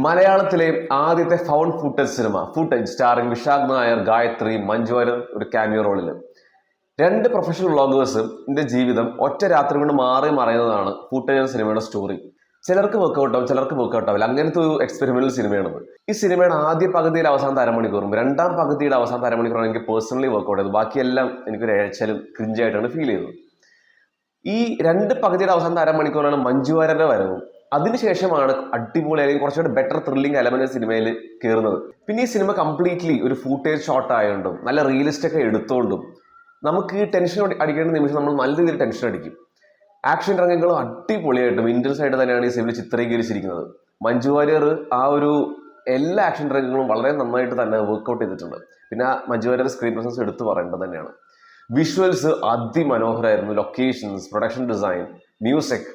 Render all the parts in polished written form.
മലയാളത്തിലെ ആദ്യത്തെ found footage starring Vishakh Nair, Gayathri, Manju Warrier ഒരു ക്യാമിയോ റോളിൽ. രണ്ട് പ്രൊഫഷണൽ വ്ളോഗേഴ്സിന്റെ ജീവിതം ഒറ്റ രാത്രി കൊണ്ട് മാറി മറയുന്നതാണ് ഫുട്ടേജ് സിനിമയുടെ സ്റ്റോറി. ചിലർക്ക് വർക്കൗട്ട് ആവും, ചിലർക്ക് വർക്കൗട്ട് ആവില്ല. അങ്ങനത്തെ ഒരു എക്സ്പെരിമെന്റൽ സിനിമയാണത്. ഈ സിനിമയുടെ ആദ്യ പകുതിയുടെ അവസാനത്തെ അരമണിക്കൂറും രണ്ടാം പകുതിയുടെ അവസാനത്തെ അരമണിക്കൂറാണ് എനിക്ക് പേഴ്സണലി വർക്കൗട്ട് ചെയ്തത്. ബാക്കിയെല്ലാം എനിക്കൊരു ഏഴച്ചാലും ക്രിഞ്ചായിട്ടാണ് ഫീൽ ചെയ്തത്. ഈ രണ്ട് പകുതിയുടെ അവസാനത്തെ അരമണിക്കൂറാണ് മഞ്ജു വാര്യരുടെ വരവും. അതിനുശേഷമാണ് അടിപൊളി അല്ലെങ്കിൽ കുറച്ചുകൂടി ബെറ്റർ ത്രില്ലിംഗ് എലമെന്റ് സിനിമയിൽ കയറുന്നത്. പിന്നെ ഈ സിനിമ കംപ്ലീറ്റ്ലി ഒരു ഫൂട്ടേജ് ഷോട്ട് ആയതുകൊണ്ടും നല്ല റിയലിസ്റ്റ് ഒക്കെ എടുത്തുകൊണ്ടും നമുക്ക് ഈ ടെൻഷൻ അടിക്കേണ്ട നിമിഷം നമ്മൾ നല്ല രീതിയിൽ ടെൻഷൻ അടിക്കും. ആക്ഷൻ രംഗങ്ങളും അടിപൊളിയായിട്ടും ഇന്റൻസ് ആയിട്ട് തന്നെയാണ് ഈ സിനിമ ചിത്രീകരിച്ചിരിക്കുന്നത്. മഞ്ജു വാര്യർ ആ ഒരു എല്ലാ ആക്ഷൻ രംഗങ്ങളും വളരെ നന്നായിട്ട് തന്നെ വർക്ക്ഔട്ട് ചെയ്തിട്ടുണ്ട്. പിന്നെ മഞ്ജു വാര്യർ സ്ക്രീൻ പ്രസൻസ് എടുത്തു പറയേണ്ടത് തന്നെയാണ്. വിഷ്വൽസ് അതിമനോഹരമായിരുന്നു. Locations, production design, music,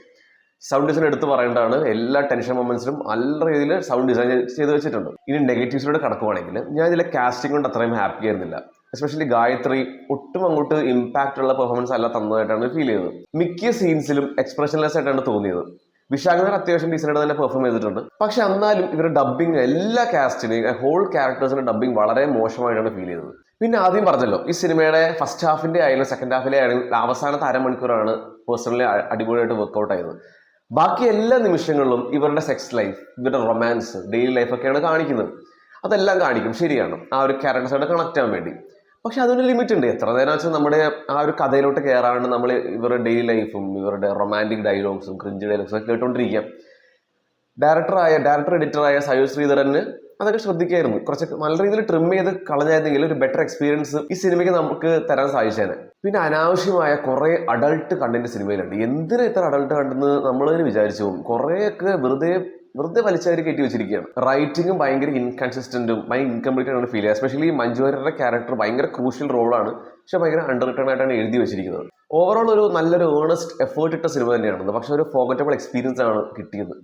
sound design എടുത്ത് പറയേണ്ടതാണ്. എല്ലാ ടെൻഷൻ മൊമെന്റ്സിലും നല്ല രീതിയിൽ സൗണ്ട് ഡിസൈൻ ചെയ്ത് വെച്ചിട്ടുണ്ട്. ഇനി നെഗറ്റീവ്സിലൂടെ കടക്കുവാണെങ്കിൽ ഞാൻ ഇതിലെ കാസ്റ്റിംഗ് കൊണ്ട് അത്രയും ഹാപ്പി ആയിരുന്നില്ല. എസ്പെഷ്യലി ഗായത്രി ഒട്ടും അങ്ങോട്ട് ഇമ്പാക്റ്റ് ഉള്ള പെർഫോമൻസ് അല്ല തന്നതായിട്ടാണ് ഫീൽ ചെയ്തത്. മിക്ക സീൻസിലും എക്സ്പ്രഷൻലെസ് ആയിട്ടാണ് തോന്നിയത്. വിശാഖ് നായർ അത്യാവശ്യം ഡീസൻ്റായിട്ട് തന്നെ പെർഫോം ചെയ്തിട്ടുണ്ട്. പക്ഷെ എന്നാലും ഇവരുടെ ഡബ്ബിങ്, എല്ലാ കാസ്റ്റിനെയും ഹോൾ ക്യാരക്ടേഴ്സിന്റെ ഡബ്ബിങ് വളരെ മോശമായിട്ടാണ് ഫീൽ ചെയ്തത്. പിന്നെ ആദ്യം പറഞ്ഞല്ലോ, ഈ സിനിമയുടെ ഫസ്റ്റ് ഹാഫിന്റെ ആയാലും സെക്കൻഡ് ഹാഫിലെ ആയാലും അവസാനത്തെ അരമണിക്കൂറാണ് പേഴ്സണലി അടിപൊളിയായിട്ട് വർക്ക്ഔട്ട് ആയത്. ബാക്കി എല്ലാ നിമിഷങ്ങളിലും ഇവരുടെ സെക്സ് ലൈഫ്, ഇവരുടെ റൊമാൻസ്, ഡെയിലി ലൈഫൊക്കെയാണ് കാണിക്കുന്നത്. അതെല്ലാം കാണിക്കും, ശരിയാണ്, ആ ഒരു ക്യാരക്ടേഴ്സായിട്ട് കണക്ട് ആവാൻ വേണ്ടി. പക്ഷെ അതിന് ലിമിറ്റ് ഉണ്ട്. എത്ര നേരം വെച്ചാൽ നമ്മുടെ ആ ഒരു കഥയിലോട്ട് കയറാണ്ട് നമ്മൾ ഇവരുടെ ഡെയിലി ലൈഫും ഇവരുടെ റൊമാൻറ്റിക് ഡയലോഗ്സും ക്രിഞ്ച് ഡയലോഗ്സും ഒക്കെ കേട്ടോണ്ടിരിക്കാം. ഡയറക്ടർ എഡിറ്ററായ സയോജ് ശ്രീധരന് അതൊക്കെ ശ്രദ്ധിക്കായിരുന്നു. കുറച്ച് നല്ല രീതിയിൽ ട്രിം ചെയ്ത് കളഞ്ഞായിരുന്നെങ്കിൽ ഒരു ബെറ്റർ എക്സ്പീരിയൻസ് ഈ സിനിമയ്ക്ക് നമുക്ക് തരാൻ സാധിച്ചേനെ. പിന്നെ അനാവശ്യമായ കുറെ അഡൾട്ട് കണ്ടന്റ് സിനിമയിലുണ്ട്. എന്തിനാ ഇത്ര അഡൾട്ട് കണ്ടെന്ന് നമ്മൾ തന്നെ വിചാരിച്ചു പോകും. കുറേയൊക്കെ വെറുതെ വലിച്ചവർ കയറ്റി വെച്ചിരിക്കുകയാണ്. റൈറ്റിംഗും ഭയങ്കര ഇൻകൺസിസ്റ്റന്റും ഭയങ്കര ഇൻകംപ്ലീറ്റ് ആണ് ഫീൽ ചെയ്യുക. എസ്പെഷ്യലി മഞ്ജു വാര്യരുടെ ക്യാരക്ടർ ഭയങ്കര ക്രൂഷ്യൽ റോളാണ്, പക്ഷെ ഭയങ്കര അണ്ടർ റിട്ടേൺ ആയിട്ടാണ് എഴുതി വെച്ചിരിക്കുന്നത്. ഓവറോൾ ഒരു നല്ലൊരു ഏണസ്റ്റ് എഫേർട്ട് ഇട്ട സിനിമ തന്നെയാണ്, പക്ഷെ ഒരു ഫോർഗറ്റബിൾ എക്സ്പീരിയൻസ് ആണ് കിട്ടിയത്.